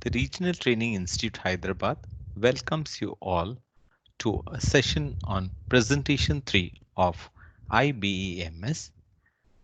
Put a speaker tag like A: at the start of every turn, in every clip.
A: The Regional Training Institute Hyderabad welcomes you all to a session on Presentation 3 of IBEMS,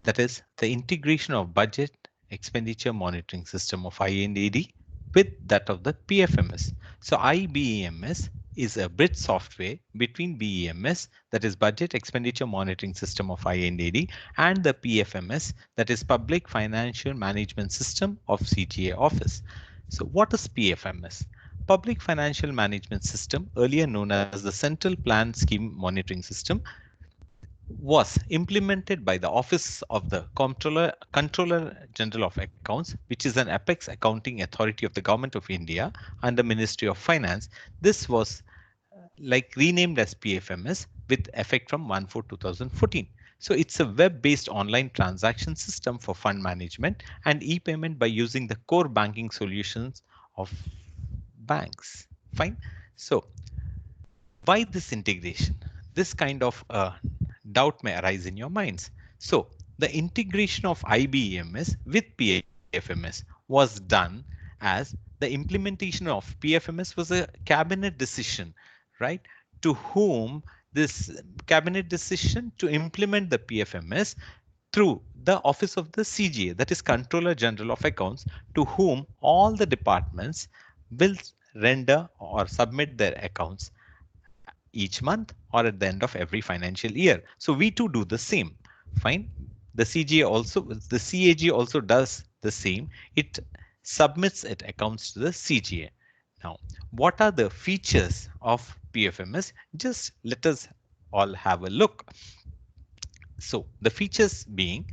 A: that is the integration of budget expenditure monitoring system of INAD with that of the PFMS. So IBEMS is a bridge software between BEMS, that is budget expenditure monitoring system of INAD, and the PFMS, that is public financial management system of CGA office. So what is PFMS? Public Financial Management System, earlier known as the Central Plan Scheme Monitoring System, was implemented by the Office of the Controller General of Accounts, which is an apex accounting authority of the Government of India and the Ministry of Finance. This was like renamed as PFMS with effect from 1/4/2014. So it's a web-based online transaction system for fund management and e-payment by using the core banking solutions of banks. Fine. So why this integration? This kind of doubt may arise in your minds. So the integration of IBEMS with PFMS was done as the implementation of PFMS was a cabinet decision, right? To whom this cabinet decision to implement the PFMS through the office of the CGA, that is Controller General of Accounts, to whom all the departments will render or submit their accounts each month or at the end of every financial year. So we too do the same. Fine. The CAG also does the same. It submits its accounts to the CGA. Now, what are the features of PFMS? Just let us all have a look. So the features being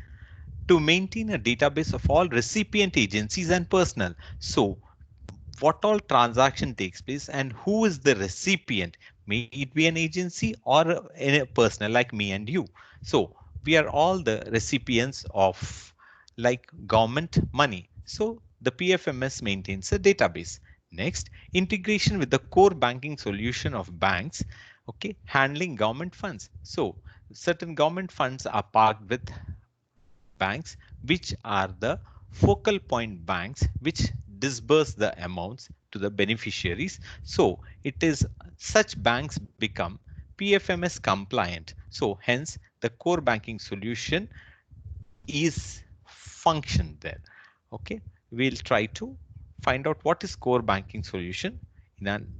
A: to maintain a database of all recipient agencies and personnel. So what all transaction takes place and who is the recipient, may it be an agency or a person like me and you. So we are all the recipients of like government money. So the PFMS maintains a database. Next, integration with the core banking solution of banks, okay, handling government funds. So certain government funds are parked with banks, which are the focal point banks which disburse the amounts to the beneficiaries. So it is such banks become PFMS compliant. So hence the core banking solution is functioned there. Okay, we'll try to find out what is core banking solution in an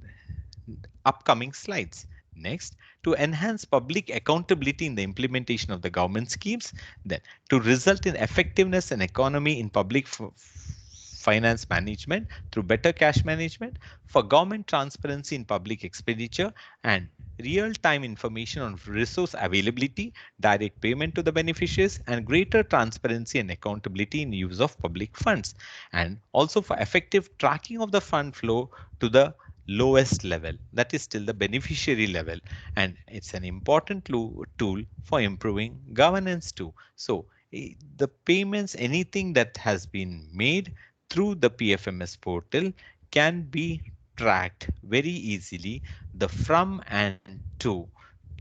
A: upcoming slides. Next, to enhance public accountability in the implementation of the government schemes, then to result in effectiveness and economy in public finance management through better cash management, for government transparency in public expenditure and real-time information on resource availability, direct payment to the beneficiaries, and greater transparency and accountability in use of public funds, and also for effective tracking of the fund flow to the lowest level, that is still the beneficiary level, and it's an important tool for improving governance too. So the payments, anything that has been made through the PFMS portal can be tracked very easily. The from and to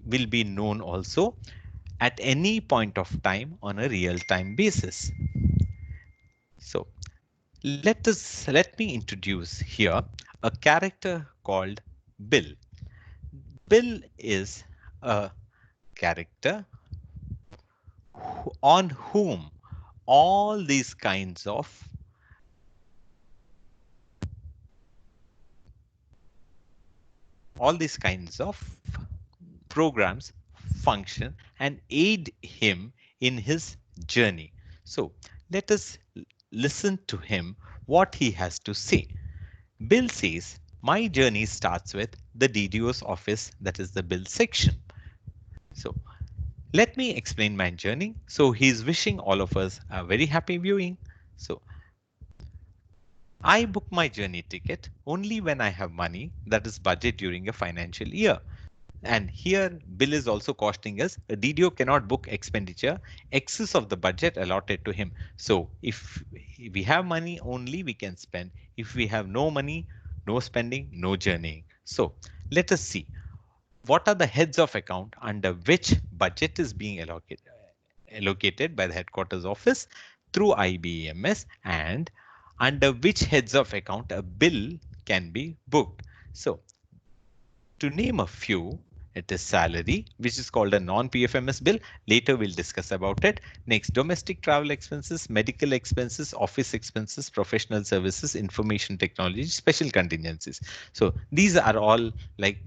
A: will be known also at any point of time on a real-time basis. So let me introduce here a character called Bill. Bill is a character on whom all these kinds of programs function and aid him in his journey. So let us listen to him what he has to say. Bill says, my journey starts with the DDO's office, that is the bill section. So let me explain my journey. So he's wishing all of us a very happy viewing. So I book my journey ticket only when I have money, that is budget during a financial year. And here Bill is also costing us a DDO cannot book expenditure excess of the budget allotted to him. So if we have money only we can spend. If we have no money, no spending, no journeying. So let us see what are the heads of account under which budget is being allocated by the headquarters office through IBEMS, and under which heads of account a bill can be booked. So to name a few, it is salary, which is called a non-PFMS bill. Later we'll discuss about it. Next, domestic travel expenses, medical expenses, office expenses, professional services, information technology, special contingencies. So these are all like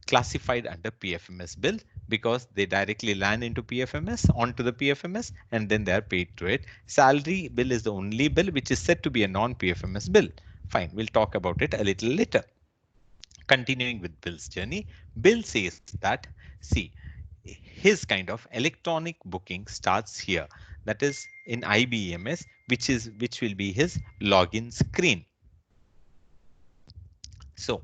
A: classified under PFMS bill because they directly land into PFMS onto the PFMS and then they are paid to it. Salary bill is the only bill which is said to be a non-PFMS bill. Fine, we'll talk about it a little later. Continuing with Bill's journey, Bill says that, see, his kind of electronic booking starts here. That is in IBMS, which will be his login screen. So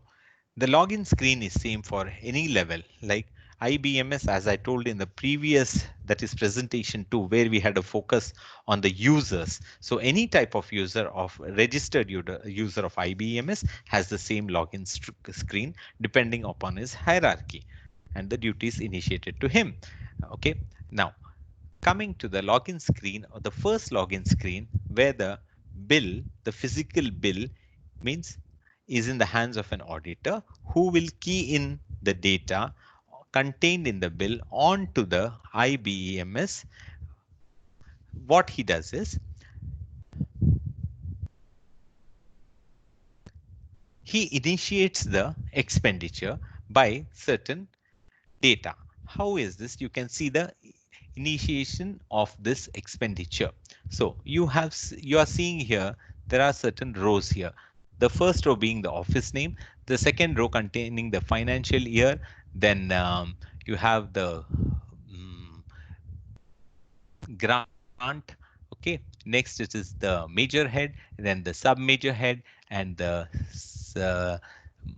A: the login screen is same for any level like IBMS, as I told in the previous, that is presentation 2, where we had a focus on the users. So any type of user of registered user of IBMS has the same login screen depending upon his hierarchy and the duties initiated to him. Okay, now coming to the login screen or the first login screen where the bill, the physical bill means is in the hands of an auditor who will key in the data contained in the bill onto the IBEMS. What he does is he initiates the expenditure by certain data. How is this? You can see the initiation of this expenditure. So you are seeing here there are certain rows here. The first row being the office name, the second row containing the financial year, then you have the grant. Okay, next it is the major head, then the sub major head, and the uh,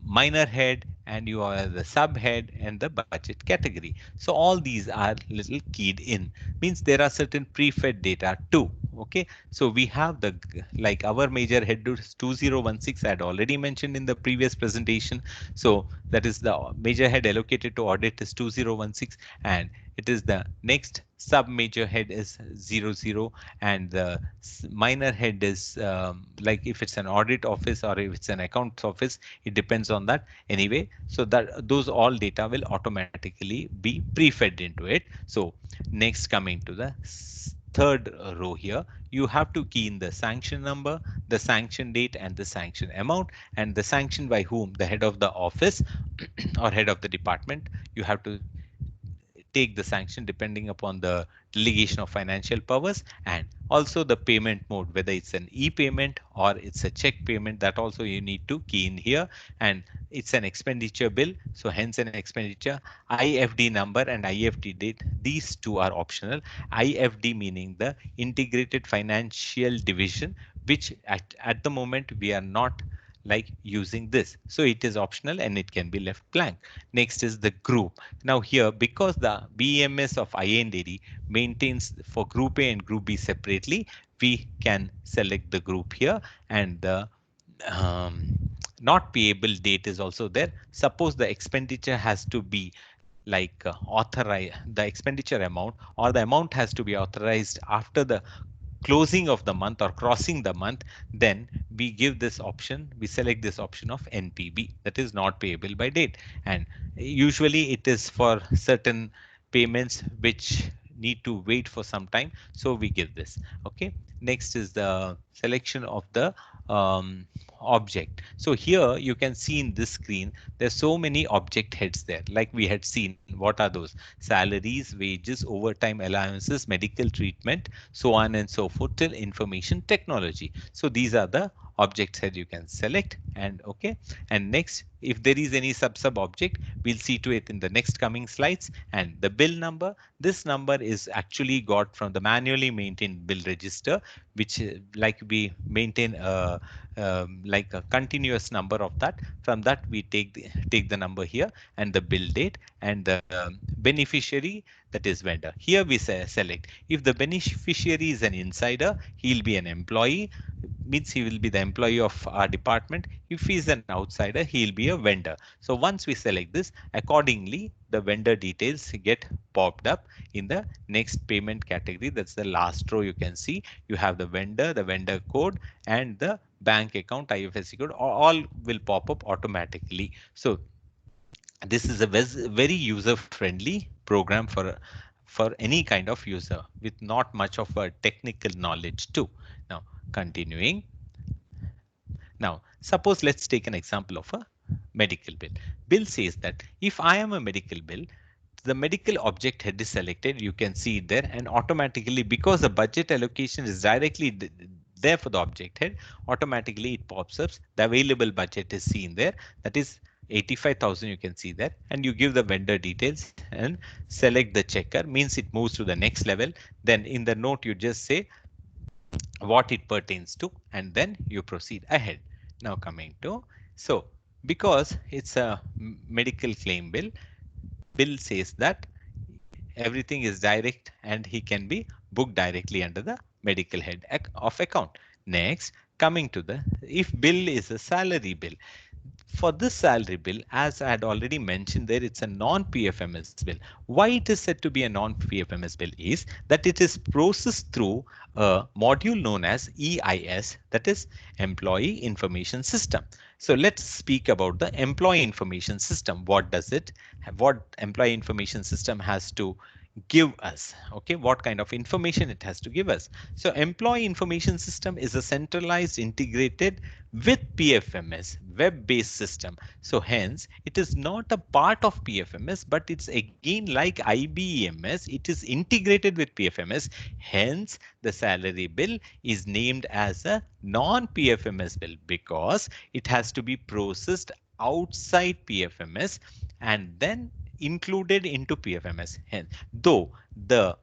A: minor head, and you are the sub head and the budget category. So all these are little keyed in, means there are certain pre-fed data too. Okay, so we have the like our major head is 2016. I had already mentioned in the previous presentation. So that is the major head allocated to audit is 2016, and it is the next sub major head is 00, and the minor head is like if it's an audit office or if it's an accounts office, it depends on that anyway. So that those all data will automatically be pre-fed into it. So next, coming to the third row here, you have to key in the sanction number, the sanction date, and the sanction amount, and the sanction by whom, the head of the office or head of the department. You have to take the sanction depending upon the delegation of financial powers, and also the payment mode, whether it's an e-payment or it's a check payment, that also you need to key in here. And it's an expenditure bill, so hence an expenditure. IFD number and IFD date, these two are optional. IFD meaning the integrated financial division, which at the moment we are not like using this, so it is optional and it can be left blank. Next is the group. Now here, because the BMS of INDD maintains for group A and group B separately, we can select the group here, and the not payable date is also there. Suppose the expenditure has to be like authorize the expenditure amount, or the amount has to be authorized after the closing of the month or crossing the month, then we give this option, we select this option of NPB, that is not payable by date. And usually it is for certain payments which need to wait for some time, so we give this. Okay, next is the selection of the um, object. So here you can see in this screen there's so many object heads there, like we had seen. What are those? Salaries, wages, overtime allowances, medical treatment, so on and so forth, till information technology. So these are the objects head you can select. And okay, and next, if there is any sub object, we'll see to it in the next coming slides. And the bill number, this number is actually got from the manually maintained bill register, which like we maintain a like a continuous number of that. From that we take the number here, and the bill date, and the beneficiary, that is vendor. Here we select if the beneficiary is an insider, he'll be an employee, means he will be the employee of our department. If he is an outsider, he'll be a vendor. So once we select this, accordingly the vendor details get popped up in the next payment category. That's the last row. You can see you have the vendor code, and the bank account, IFSC code, all will pop up automatically. So this is a very user friendly program for any kind of user with not much of a technical knowledge too. Now continuing, now suppose let's take an example of a medical bill. Bill says that if I am a medical bill, the medical object head is selected, you can see it there, and automatically, because the budget allocation is directly there for the object head, automatically it pops up, the available budget is seen there, that is 85,000, you can see there, and you give the vendor details and select the checker, means it moves to the next level. Then in the note you just say what it pertains to, and then you proceed ahead. Now coming to, so because it's a medical claim bill, bill says that everything is direct and he can be booked directly under the medical head of account. Next, coming to the, if bill is a salary bill, for this salary bill, as I had already mentioned there, it's a non-PFMS bill. Why it is said to be a non-PFMS bill is that it is processed through a module known as EIS, that is Employee Information System. So let's speak about the Employee Information System. What does it, what Employee Information System has to give us? Okay, what kind of information it has to give us? So Employee Information System is a centralized, integrated with PFMS web-based system. So hence it is not a part of PFMS, but it's again like IBEMS, it is integrated with PFMS. Hence the salary bill is named as a non-PFMS bill because it has to be processed outside PFMS and then included into PFMS. Hence, though the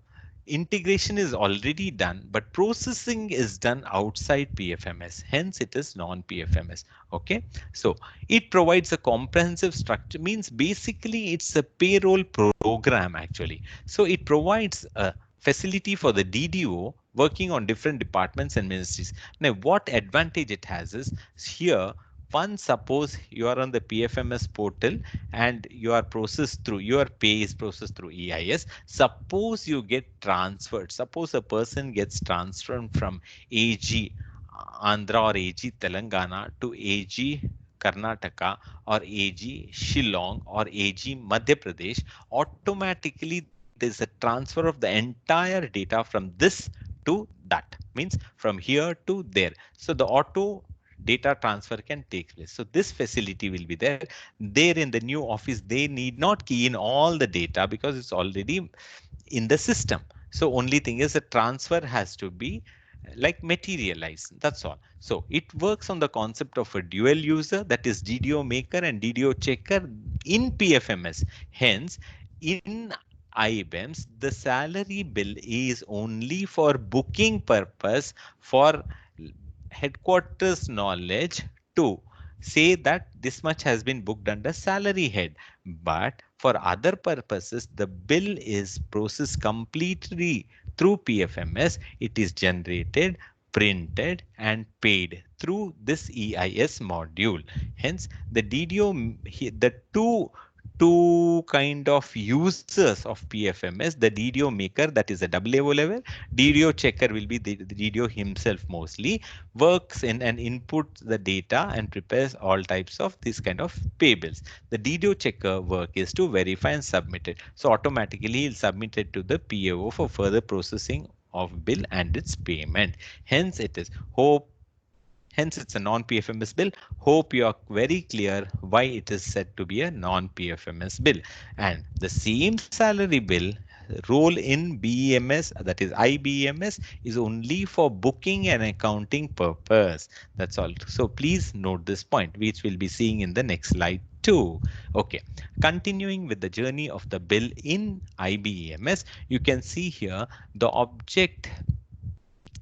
A: integration is already done, but processing is done outside PFMS. Hence, it is non-PFMS. Okay, so it provides a comprehensive structure. Means basically it's a payroll program actually. So it provides a facility for the DDO working on different departments and ministries. Now, what advantage it has is here. One, suppose you are on the PFMS portal and you are processed through, your pay is processed through EIS. Suppose you get transferred. Suppose a person gets transferred from AG Andhra or AG Telangana to AG Karnataka or AG Shillong or AG Madhya Pradesh, automatically there's a transfer of the entire data from this to that. Means from here to there. So the auto data transfer can take place. So this facility will be there. There in the new office, they need not key in all the data because it's already in the system. So only thing is the transfer has to be like materialized. That's all. So it works on the concept of a dual user, that is DDO maker and DDO checker in PFMS. Hence, in IBEMS, the salary bill is only for booking purpose for headquarters knowledge to say that this much has been booked under salary head. But for other purposes, the bill is processed completely through PFMS. It is generated, printed and paid through this EIS module. Hence, the DDO, the two kind of users of PFMS, the DDO maker, that is a AAO level, DDO checker will be the DDO himself mostly, works in and inputs the data and prepares all types of this kind of pay bills. The DDO checker work is to verify and submit it. So automatically he'll submit it to the PAO for further processing of bill and its payment. Hence it is hope. Hence, it's a non-PFMS bill. Hope you are very clear why it is said to be a non-PFMS bill. And the same salary bill role in BEMS, that is IBEMS, is only for booking and accounting purpose. That's all. So please note this point, which we'll be seeing in the next slide too. Okay, continuing with the journey of the bill in IBEMS, you can see here the object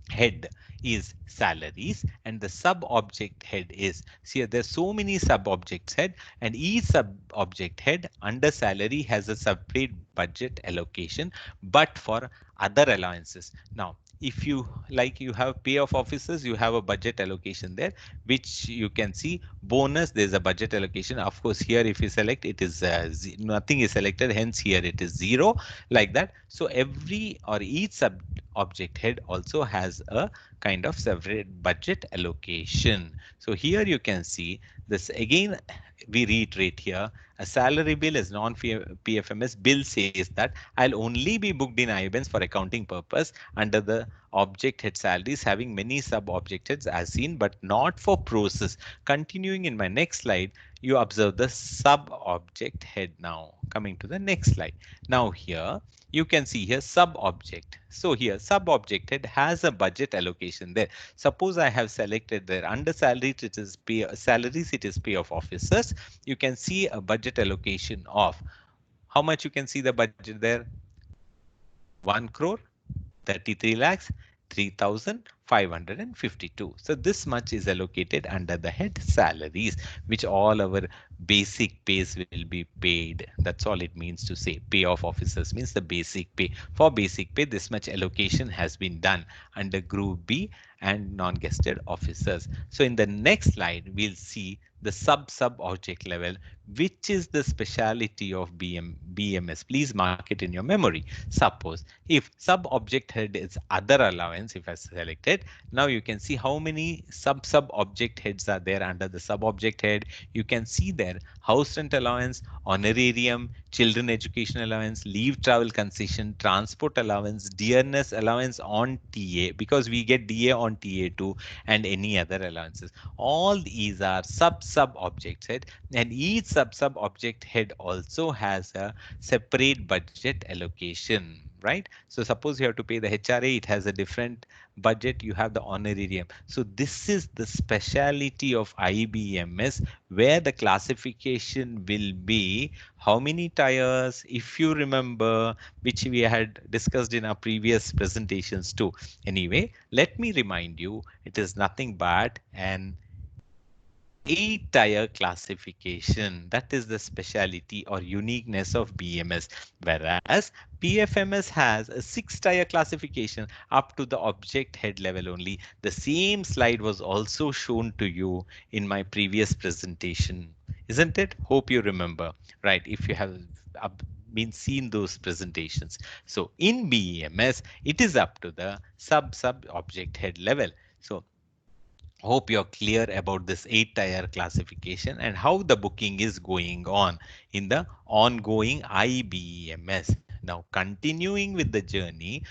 A: head is salaries and the sub object head is, see there's so many sub objects head, and each sub object head under salary has a separate budget allocation but for other allowances. Now if you like, you have pay of officers, you have a budget allocation there, which you can see. Bonus, there's a budget allocation. Of course, here if you select, it is nothing is selected, hence here it is 0, like that. So every or each sub object head also has a kind of separate budget allocation. So here you can see this again. We reiterate here, a salary bill is non-PFMS bill says that I'll only be booked in IBANs for accounting purpose under the object head salaries having many sub object heads as seen, but not for process. Continuing in my next slide, you observe the sub object head. Now coming to the next slide. Now here you can see here sub object. So here sub object head has a budget allocation there. Suppose I have selected there under salaries, it is pay salaries, it is pay of officers. You can see a budget allocation of how much. You can see the budget there, 1 crore 33 lakhs 3,552. So this much is allocated under the head salaries, which all our basic pays will be paid. That's all it means to say. Pay of officers means the basic pay. For basic pay, this much allocation has been done under Group B and non-guested officers. So in the next slide, we'll see the sub object level, which is the speciality of BMS. Please mark it in your memory. Suppose if sub object head is other allowance, if I select it, now you can see how many sub object heads are there under the sub object head. You can see there house rent allowance, honorarium, children education allowance, leave travel concession, transport allowance, dearness allowance on TA, because we get DA on TA too, and any other allowances. All these are sub object head, and each sub object head also has a separate budget allocation, right? So suppose you have to pay the HRA, it has a different budget. You have the honorarium. So this is the speciality of IBMS, where the classification will be how many tires, if you remember, which we had discussed in our previous presentations too. Anyway, let me remind you, it is nothing but an 8-tier classification. That is the speciality or uniqueness of BMS, whereas PFMS has a 6-tier classification up to the object head level only. The same slide was also shown to you in my previous presentation, isn't it? Hope you remember, right? If you have been seen those presentations. So in BEMS, it is up to the sub object head level. So hope you're clear about this 8-tier classification and how the booking is going on in the ongoing IBMS. Now, continuing with the journey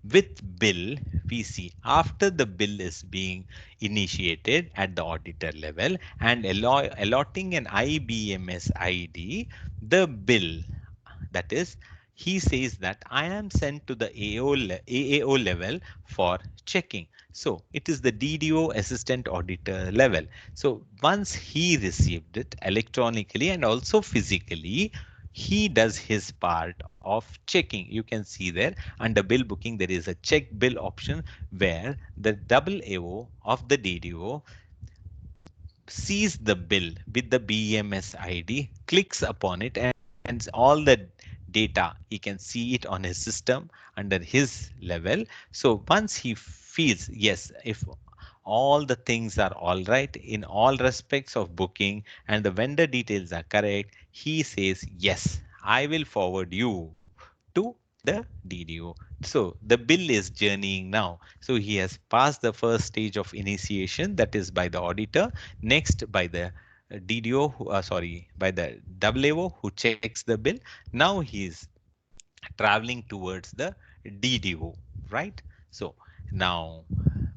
A: with bill, we see after the bill is being initiated at the auditor level and allotting an IBMS ID, the bill, that is, he says that I am sent to the AAO level for checking. So it is the DDO assistant auditor level. So once he received it electronically and also physically, he does his part of checking. You can see there under bill booking, there is a check bill option where the double AO of the DDO sees the bill with the BMS ID, clicks upon it, and all the data, he can see it on his system under his level. So once he feels, yes, if all the things are all right in all respects of booking and the vendor details are correct, he says, yes, I will forward you to the DDO. So the bill is journeying now. So he has passed the first stage of initiation, that is by the auditor, next by the DDO, by the AAO who checks the bill. Now he is traveling towards the DDO, right? So now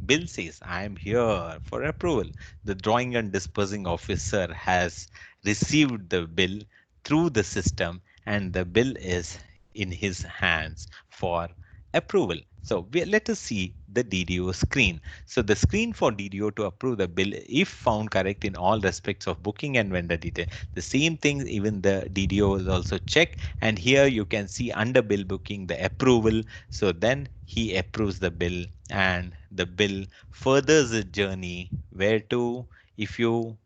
A: bill says, I am here for approval. The drawing and dispersing officer has received the bill through the system and the bill is in his hands for approval. So let us see the DDO screen. So the screen for DDO to approve the bill if found correct in all respects of booking and vendor detail. The same thing, even the DDO is also checked. And here you can see under bill booking the approval. So then he approves the bill and the bill furthers the journey where to, if you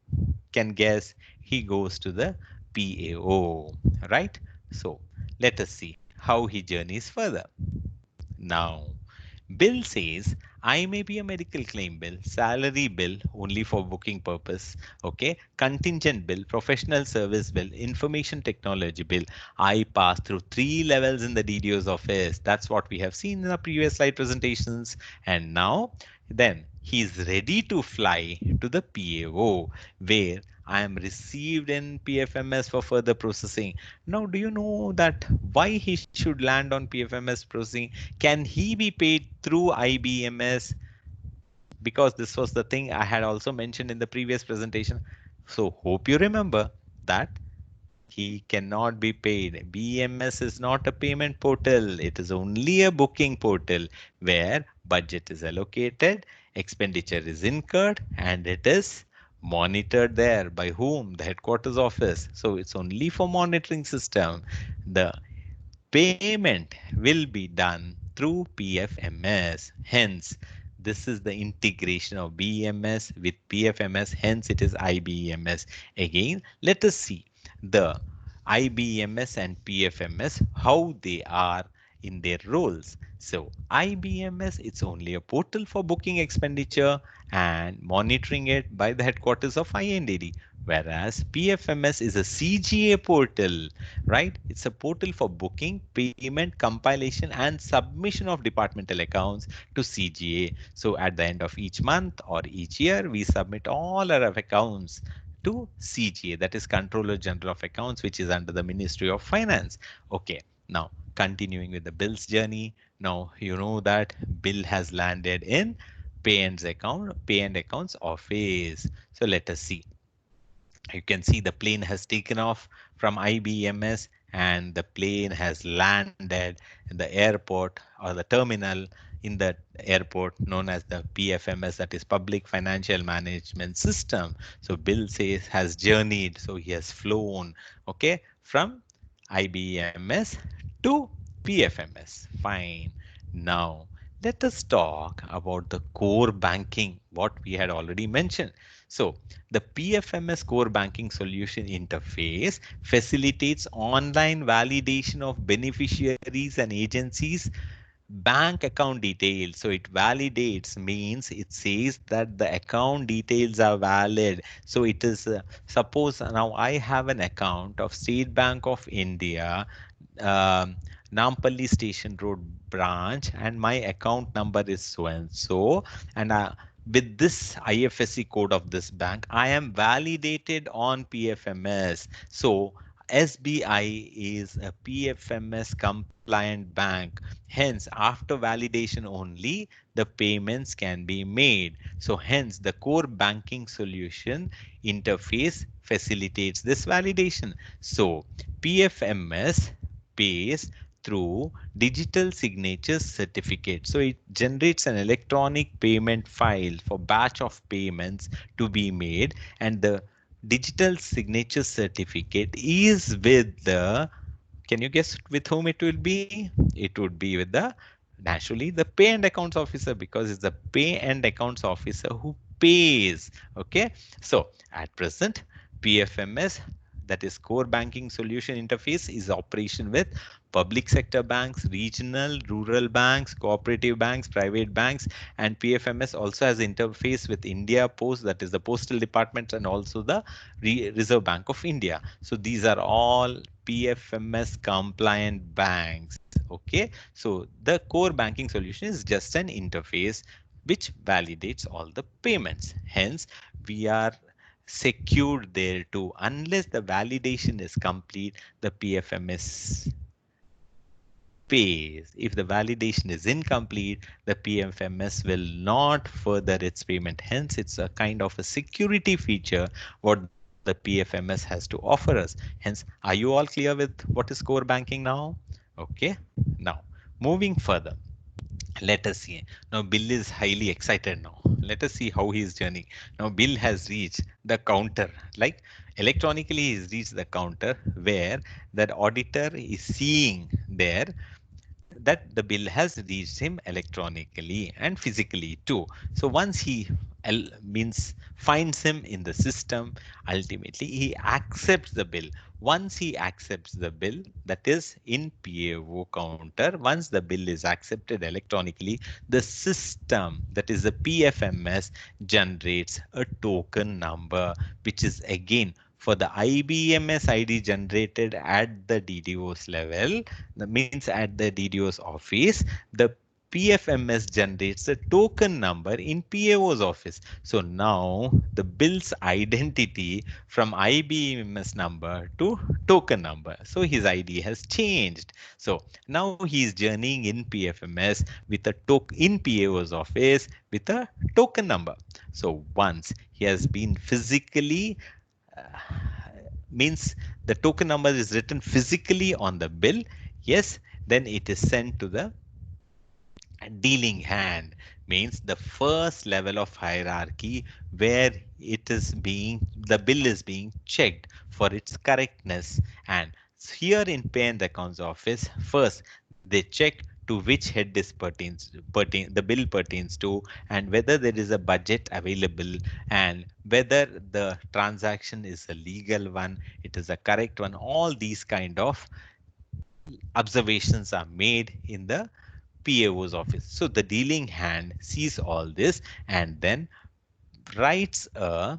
A: can guess, he goes to the PAO, right? So let us see how he journeys further. Now, Bill says, I may be a medical claim bill, salary bill only for booking purpose, okay, contingent bill, professional service bill, information technology bill. I pass through three levels in the DDO's office. That's what we have seen in our previous slide presentations. And now, then he's ready to fly to the PAO where I am received in PFMS for further processing. Now, do you know that why he should land on PFMS processing? Can he be paid through IBMS? Because this was the thing I had also mentioned in the previous presentation. So hope you remember that he cannot be paid. BMS is not a payment portal. It is only a booking portal where budget is allocated, expenditure is incurred, and it is monitored there by whom? The headquarters office. So it's only for monitoring system. The payment will be done through PFMS. Hence, this is the integration of BMS with PFMS. Hence, it is IBMS. Again, let us see the IBMS and PFMS, how they are in their roles. So IBMS, it's only a portal for booking expenditure and monitoring it by the headquarters of INDD. Whereas PFMS is a CGA portal, right? It's a portal for booking, payment, compilation, and submission of departmental accounts to CGA. So at the end of each month or each year, we submit all our accounts to CGA, that is Controller General of Accounts, which is under the Ministry of Finance. Okay, now continuing with the bills journey. Now you know that bill has landed in pay and accounts office. So let us see. You can see the plane has taken off from IBMS and the plane has landed in the airport or the terminal in the airport known as the PFMS, that is Public Financial Management System. So Bill says has journeyed, so he has flown, okay, from IBMS to PFMS. Fine. Now let us talk about the core banking, what we had already mentioned. So the PFMS core banking solution interface facilitates online validation of beneficiaries and agencies bank account details. So it validates means it says that the account details are valid. So it is suppose now I have an account of State Bank of India, um, Nampally Station Road branch, and my account number is so and so, and with this IFSC code of this bank, I am validated on PFMS. So SBI is a PFMS compliant bank. Hence, after validation only, the payments can be made. So hence, the core banking solution interface facilitates this validation. So PFMS pays through digital signatures certificate. So it generates an electronic payment file for batch of payments to be made, and the digital signature certificate is with the, can you guess with whom it will be? It would be with the, naturally, the pay and accounts officer, because it's the pay and accounts officer who pays. Okay, so at present, PFMS, that is core banking solution interface, is operation with public sector banks, regional, rural banks, cooperative banks, private banks, and PFMS also has interface with India Post, that is the postal department, and also the Reserve Bank of India. So these are all PFMS compliant banks. Okay, so the core banking solution is just an interface which validates all the payments. Hence, we are secured there too. Unless the validation is complete, the PFMS pays. If the validation is incomplete, the PFMS will not further its payment. Hence, it's a kind of a security feature what the PFMS has to offer us. Hence, are you all clear with what is core banking now? Okay. Now, moving further, let us see. Now, Bill is highly excited now. Let us see how he is journeying. Now, Bill has reached the counter, like electronically he's reached the counter where that auditor is seeing there that the bill has reached him electronically and physically too. So once he means finds him in the system, ultimately he accepts the bill. Once he accepts the bill, that is in PAO counter, once the bill is accepted electronically, the system, that is the PFMS, generates a token number, which is again for the IBMS ID generated at the DDo's level, that means at the DDo's office, the PFMS generates a token number in PAO's office. So now the bill's identity from IBMS number to token number. So his ID has changed. So now he is journeying in PFMS with a token in PAO's office with a token number. So once he has been physically uh, means the token number is written physically on the bill, yes, then it is sent to the dealing hand, means the first level of hierarchy where it is being the bill is being checked for its correctness. And here in pay and accounts office, first they check to which head is the bill pertains to, and whether there is a budget available, and whether the transaction is a legal one, it is a correct one. All these kind of observations are made in the PAO's office. So the dealing hand sees all this and then writes a,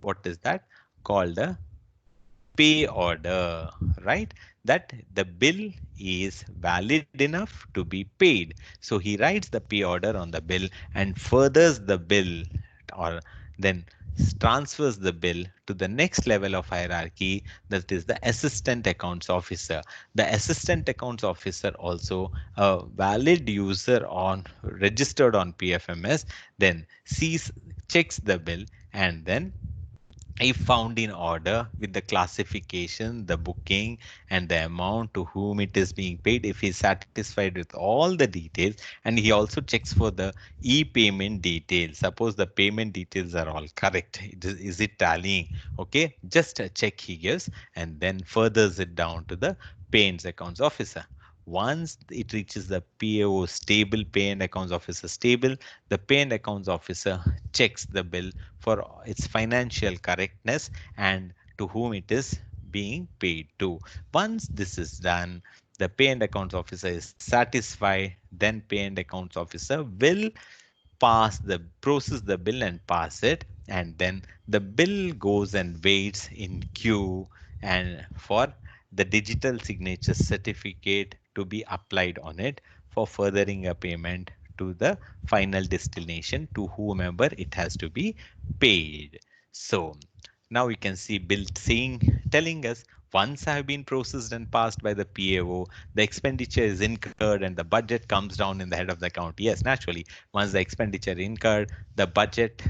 A: what is that called, a pay order, right? That the bill is valid enough to be paid. So he writes the pay order on the bill and furthers the bill, or then transfers the bill to the next level of hierarchy, that is the assistant accounts officer. The assistant accounts officer, also a valid user on registered on PFMS, then sees, checks the bill, and then if found in order with the classification, the booking, and the amount to whom it is being paid, if he's satisfied with all the details, and he also checks for the e-payment details. Suppose the payment details are all correct. Is it tallying? Okay, just a check he gives and then furthers it down to the payments accounts officer. Once it reaches the PAO stable, pay and accounts officer stable, the pay and accounts officer checks the bill for its financial correctness and to whom it is being paid to. Once this is done, the pay and accounts officer is satisfied, then pay and accounts officer will process the bill and pass it, and then the bill goes and waits in queue and for the digital signature certificate to be applied on it for furthering a payment to the final destination to whomever it has to be paid. So now we can see bill saying, telling us, once I have been processed and passed by the PAO, the expenditure is incurred and the budget comes down in the head of the account. Yes, naturally, once the expenditure incurred, the budget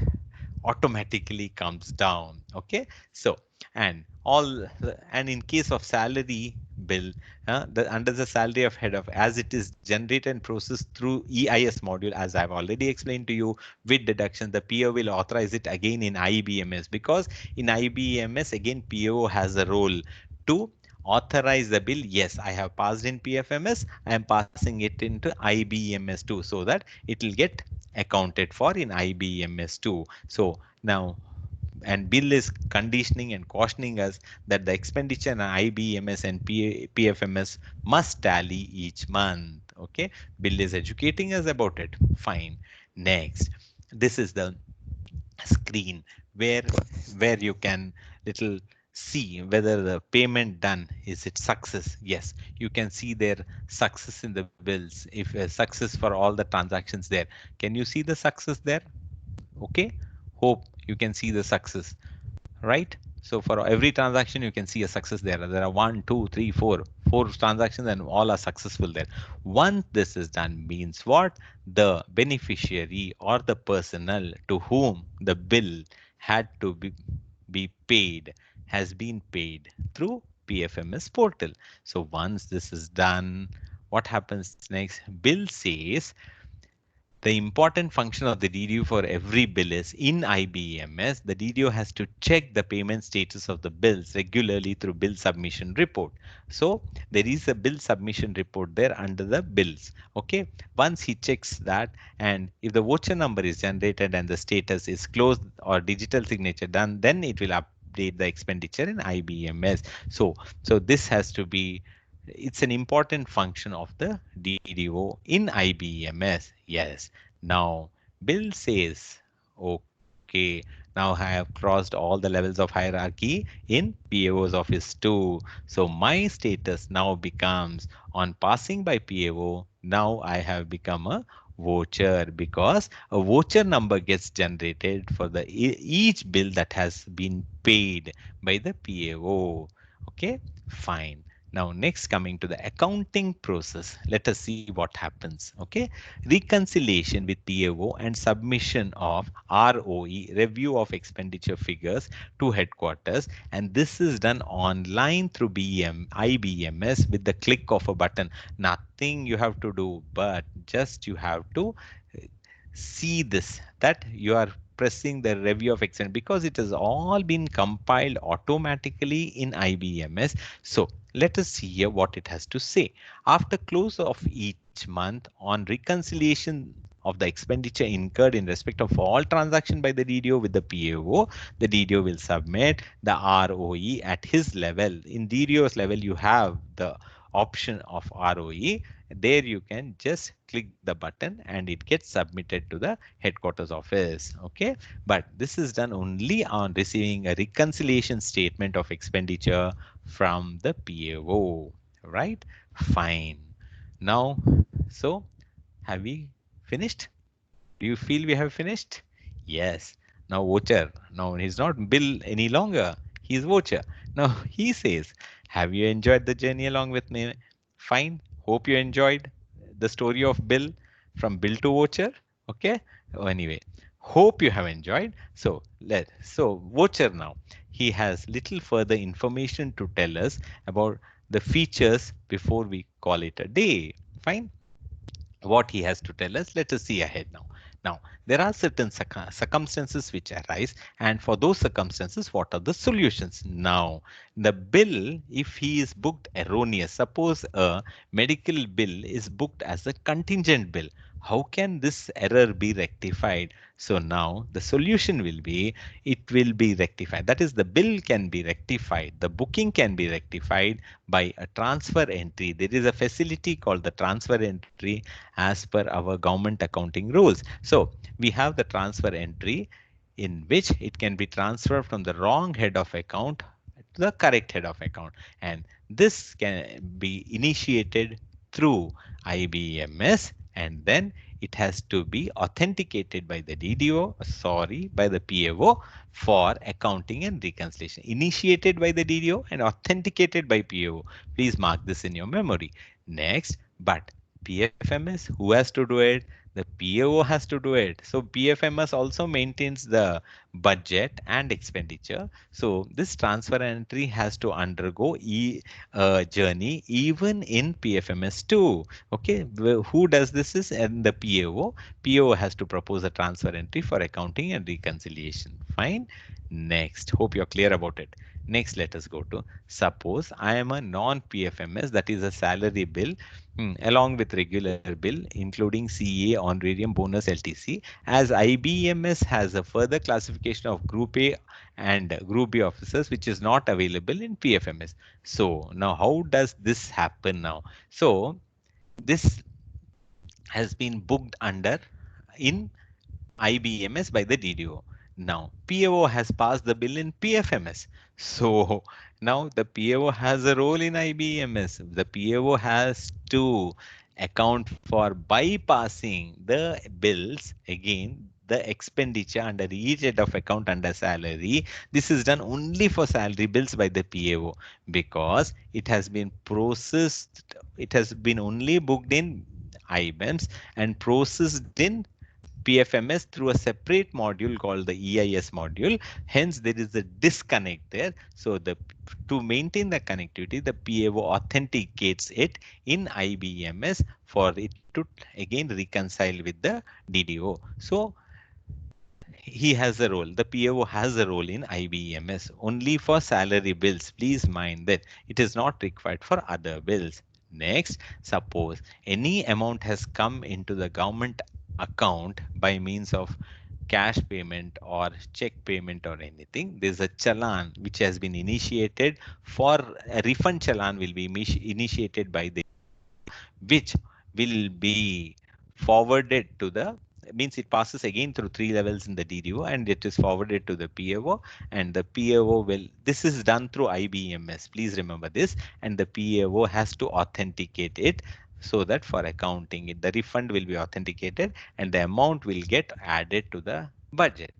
A: automatically comes down. Okay, so and all, and in case of salary bill, under the salary of head of, as it is generated and processed through EIS module, as I've already explained to you, with deduction, the PO will authorize it again in IBMS, because in IBMS again PO has a role to authorize the bill. Yes, I have passed in PFMS, I am passing it into IBMS too, so that it will get accounted for in IBMS too. So now, and bill is conditioning and cautioning us that the expenditure in IBMS and PFMS must tally each month. Okay, bill is educating us about it. Fine. Next, this is the screen where you can little see whether the payment done, is it success. Yes, you can see their success in the bills, if success for all the transactions there. Can you see the success there? Okay, hope you can see the success, right? So for every transaction, you can see a success there. There are one, two, three, four transactions, and all are successful there. Once this is done, means what? The beneficiary or the personnel to whom the bill had to be paid has been paid through PFMS portal. So once this is done, what happens next? Bill says the important function of the DDO for every bill is, in IBMS, the DDO has to check the payment status of the bills regularly through bill submission report. So there is a bill submission report there under the bills. Okay, once he checks that, and if the voucher number is generated and the status is closed or digital signature done, then it will update the expenditure in IBMS. So this has to be, it's an important function of the DDO in IBMS. Yes. Now Bill says, okay, now I have crossed all the levels of hierarchy in PAO's office too. So my status now becomes, on passing by PAO, now I have become a voucher, because a voucher number gets generated for the each bill that has been paid by the PAO. Okay, fine. Now, next, coming to the accounting process, let us see what happens. Okay, reconciliation with PAO and submission of ROE, review of expenditure figures, to headquarters, and this is done online through IBMS with the click of a button. Nothing you have to do, but just you have to see this, that you are pressing the review of expense, because it has all been compiled automatically in IBMS. So let us see here what it has to say. After close of each month, on reconciliation of the expenditure incurred in respect of all transaction by the DDO with the PAO, the DDO will submit the ROE at his level. In DDO's level, you have the option of ROE. There you can just click the button and it gets submitted to the headquarters office. Okay, but this is done only on receiving a reconciliation statement of expenditure from the PAO, right? Fine. Now, so have we finished? Do you feel we have finished? Yes. Now voucher. Now he's not Bill any longer. He's voucher. Now he says, have you enjoyed the journey along with me? Fine. Hope you enjoyed the story of Bill, from Bill to voucher. Okay. Anyway, hope you have enjoyed. So voucher now. He has little further information to tell us about the features before we call it a day. Fine, what he has to tell us. Let us see ahead now. Now, there are certain circumstances which arise, and for those circumstances, what are the solutions? Now, the bill, if he is booked erroneous, suppose a medical bill is booked as a contingent bill, how can this error be rectified? So now the solution will be, it will be rectified. That is, the bill can be rectified, the booking can be rectified by a transfer entry. There is a facility called the transfer entry as per our government accounting rules. So we have the transfer entry in which it can be transferred from the wrong head of account to the correct head of account. And this can be initiated through IBMS, and then it has to be authenticated by the DDO, sorry, by the PAO for accounting and reconciliation. Initiated by the DDO and authenticated by PAO. Please mark this in your memory. Next, but PFMS, who has to do it? The PAO has to do it. So PFMS also maintains the budget and expenditure. So this transfer entry has to undergo journey even in PFMS too. Okay, who does this is and the PAO. PAO has to propose a transfer entry for accounting and reconciliation. Fine. Next, hope you're clear about it. Next, let us go to, suppose I am a non-PFMS, that is a salary bill, along with regular bill, including CA, honorarium, bonus, LTC, as IBMS has a further classification of Group A and Group B officers, which is not available in PFMS. So now how does this happen now? So this has been booked under in IBMS by the DDO. Now, PAO has passed the bill in PFMS. So now the PAO has a role in IBMS. The PAO has to account for bypassing the bills, again, the expenditure under each head of account under salary. This is done only for salary bills by the PAO, because it has been processed, it has been only booked in IBMS and processed in PFMS through a separate module called the EIS module. Hence, there is a disconnect there. So to maintain the connectivity, the PAO authenticates it in IBMS for it to again reconcile with the DDO. So he has a role. The PAO has a role in IBMS only for salary bills. Please mind that it is not required for other bills. Next, suppose any amount has come into the government account by means of cash payment or check payment or anything. There's a challan which has been initiated for a refund. Challan will be initiated by the, which will be forwarded to the, means it passes again through three levels in the DDO and it is forwarded to the PAO, and the PAO will, this is done through IBMS, please remember this, and the PAO has to authenticate it, so that for accounting it, the refund will be authenticated and the amount will get added to the budget.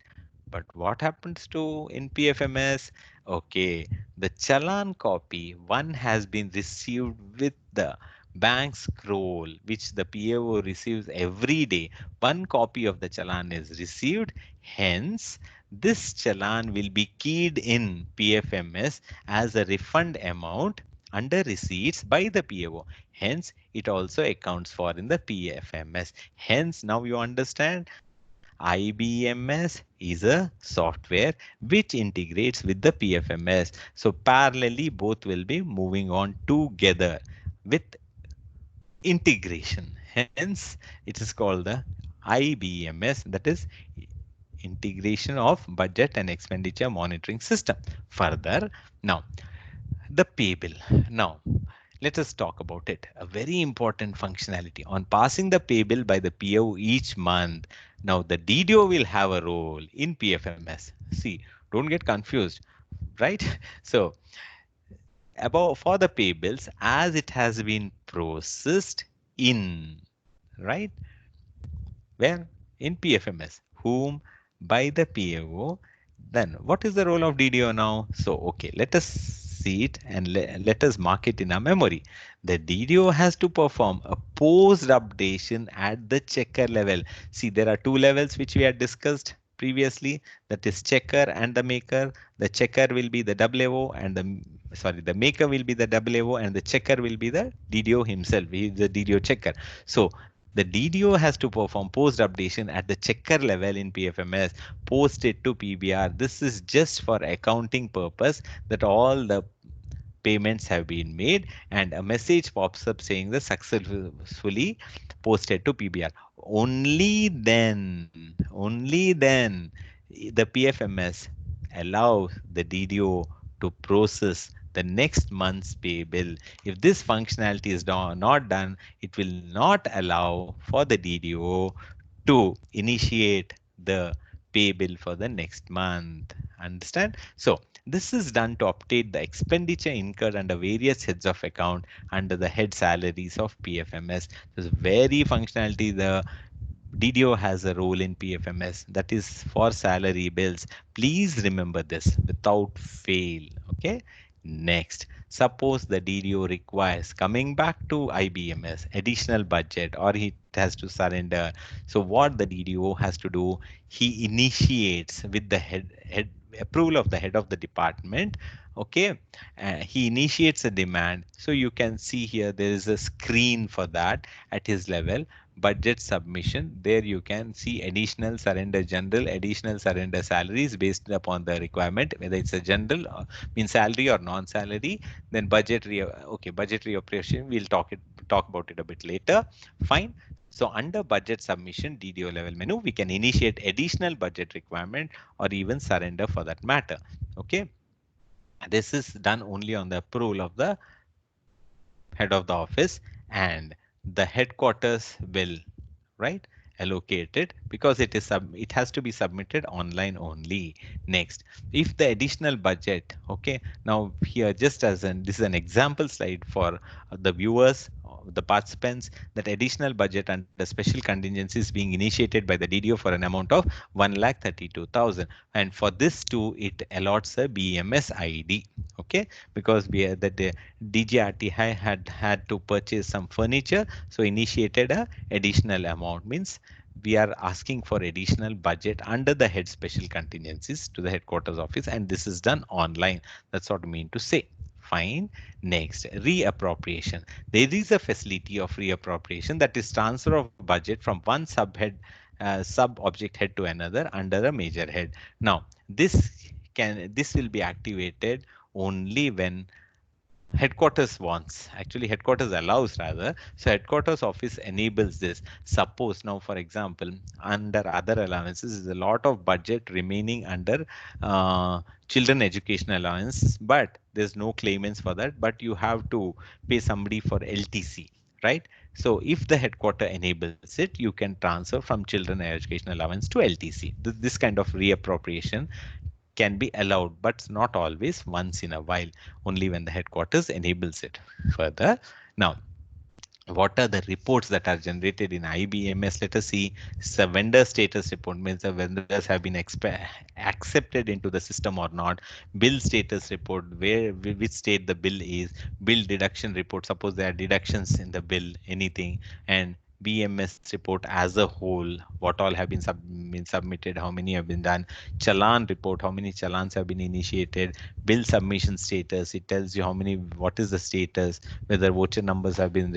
A: But what happens to in PFMS? Okay, the challan copy, one has been received with the bank scroll, which the PAO receives every day. One copy of the challan is received. Hence, this challan will be keyed in PFMS as a refund amount under receipts by the PAO. Hence, it also accounts for in the PFMS. Hence, now you understand IBMS is a software which integrates with the PFMS. So parallelly, both will be moving on together with integration. Hence, it is called the IBMS, that is integration of budget and expenditure monitoring system. Further, now the pay bill. Now, let us talk about it. A very important functionality. On passing the pay bill by the PO each month, now the DDO will have a role in PFMS. See, don't get confused, right? So, about for the pay bills as it has been processed in, right? Where? In PFMS. Whom? By the PAO. Then what is the role of DDO now? So, okay, let us see it and let us mark it in our memory. The DDO has to perform a post updation at the checker level. See, there are two levels which we had discussed previously, that is checker and the maker. The checker will be the WO and the maker will be the WO and the checker will be the DDO himself. He is the DDO checker. So the DDO has to perform post updation at the checker level in PFMS, post it to PBR. This is just for accounting purpose, that all the payments have been made and a message pops up saying the successfully posted to PBR. Only then the PFMS allows the DDO to process the next month's pay bill. If this functionality is not done, it will not allow for the DDO to initiate the pay bill for the next month. Understand? So this is done to update the expenditure incurred under various heads of account under the head salaries of PFMS. This is very functionality. The DDO has a role in PFMS, that is for salary bills. Please remember this without fail. Okay. Next, suppose the DDO requires, coming back to IBMS, additional budget or it has to surrender. So what the DDO has to do, he initiates with the head approval of the head of the department. Okay, he initiates a demand. So you can see here there is a screen for that at his level. Budget submission, there you can see additional surrender general, additional surrender salaries based upon the requirement, whether it's a general means salary or non-salary. Then budgetary, okay, budgetary operation, we'll talk about it a bit later. Fine. So under budget submission DDO level menu, we can initiate additional budget requirement or even surrender for that matter. Okay, this is done only on the approval of the head of the office, and the headquarters will, right, allocate it, because it has to be submitted online only. Next, if the additional budget, okay, now here just as an, this is an example slide for the viewers, the participants, that additional budget under special contingencies being initiated by the DDO for an amount of 1,32,000, and for this too it allots a BMS ID. Okay, because we that the DGRT had to purchase some furniture, so initiated a additional amount, means we are asking for additional budget under the head special contingencies to the headquarters office, and this is done online. That's what I mean to say. Fine. Next, reappropriation. There is a facility of reappropriation, that is transfer of budget from one subhead, sub object head to another under a major head. Now, this will be activated only when headquarters wants, actually headquarters allows rather. So headquarters office enables this. Suppose now, for example, under other allowances is a lot of budget remaining under children education allowance, but there's no claimants for that, but you have to pay somebody for LTC, right? So if the headquarter enables it, you can transfer from children education allowance to LTC. This kind of reappropriation can be allowed, but not always, once in a while, only when the headquarters enables it. Further, now, what are the reports that are generated in IBMS? Let us see. It's a vendor status report, means the vendors have been accepted into the system or not. Bill status report, where which state the bill is. Bill deduction report, suppose there are deductions in the bill, anything. And BMS report as a whole, what all have been submitted, how many have been done. Challan report, how many challans have been initiated. Bill submission status, it tells you how many, what is the status, whether voucher numbers have been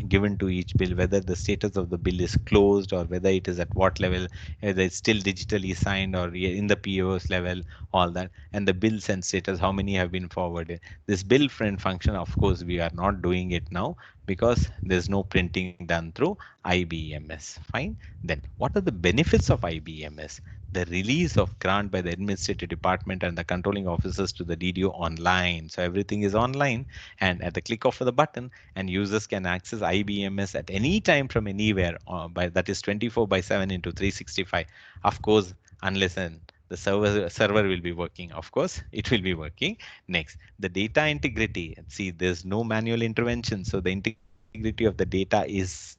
A: given to each bill, whether the status of the bill is closed or whether it is at what level, whether it's still digitally signed or in the POS level, all that. And the bills and status, how many have been forwarded. This bill print function, of course, we are not doing it now because there's no printing done through IBMS. Fine. Then what are the benefits of IBMS? The release of grant by the administrative department and the controlling officers to the DDO online. So everything is online, and at the click of the button, and users can access IBMS at any time from anywhere. By that is 24 by 7 into 365. Of course, unless and the server will be working. Of course, it will be working. Next, the data integrity. See, there's no manual intervention, so the integrity of the data is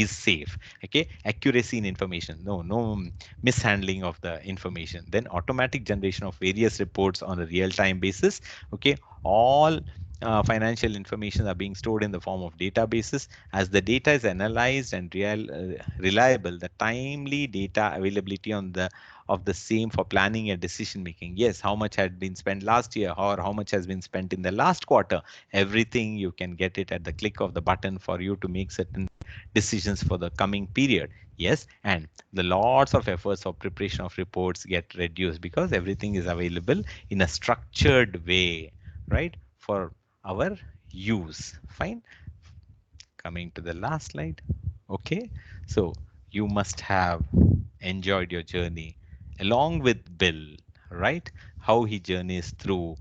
A: safe. Okay, accuracy in information. No mishandling of the information. Then automatic generation of various reports on a real-time basis. Okay, all financial information are being stored in the form of databases. As the data is analyzed and reliable, the timely data availability on the of the same for planning and decision making. Yes, how much had been spent last year or how much has been spent in the last quarter. Everything you can get it at the click of the button for you to make certain decisions for the coming period. Yes, and the lots of efforts of preparation of reports get reduced because everything is available in a structured way, right, for our use. Fine. Coming to the last slide. Okay, so you must have enjoyed your journey along with Bill, right? How he journeys through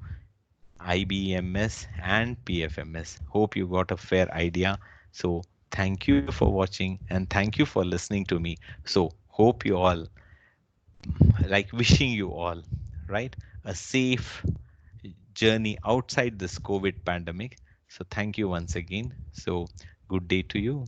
A: IBMS and PFMS. Hope you got a fair idea. So thank you for watching and thank you for listening to me. So hope you all, like wishing you all, right, a safe journey outside this COVID pandemic. So thank you once again. So good day to you.